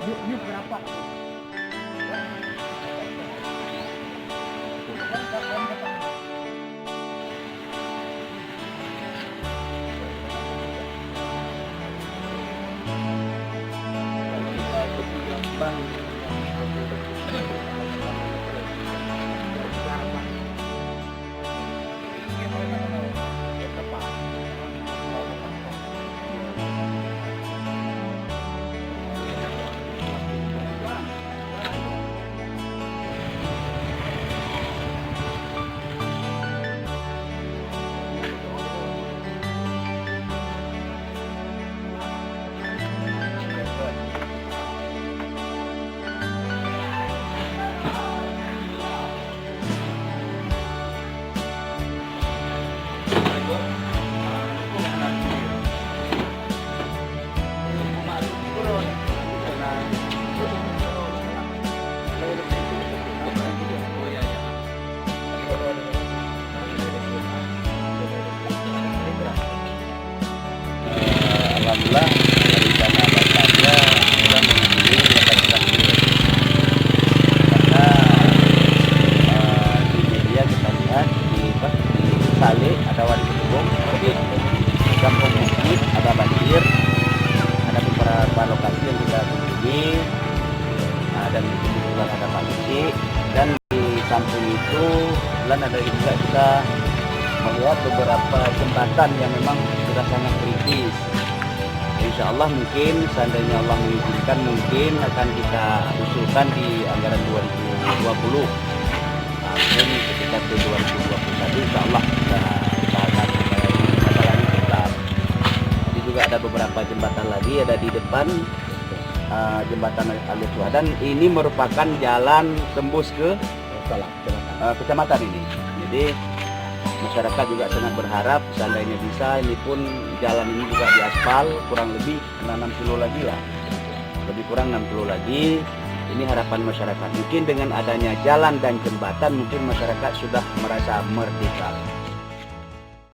Yuk berapa? Alhamdulillah dari sana bapaknya sudah menghubungi rekan-rekan karena di media kita lihat di Sale ada wadi Kedubung, di Kampung Bukit ada banjir, ada beberapa lokasi yang kita kunjungi, dan kebetulan ada polisi, dan di samping itu dan ada juga kita melihat beberapa jembatan yang memang sudah sangat kritis. Insya Allah mungkin seandainya Allah mengizinkan mungkin akan kita usulkan di anggaran 2020. Mungkin ketika ke 2021 insya Allah kita usahakan supaya masalah ini tuntas. Jadi juga ada beberapa jembatan lagi ada di depan jembatan Al-Yuswa, dan ini merupakan jalan tembus ke kecamatan ini. Jadi masyarakat juga sangat berharap seandainya bisa ini pun jalan ini juga diaspal kurang lebih 6 kilo lagi lah, lebih kurang 6 kilo lagi. Ini harapan masyarakat, mungkin dengan adanya jalan dan jembatan mungkin masyarakat sudah merasa merdeka.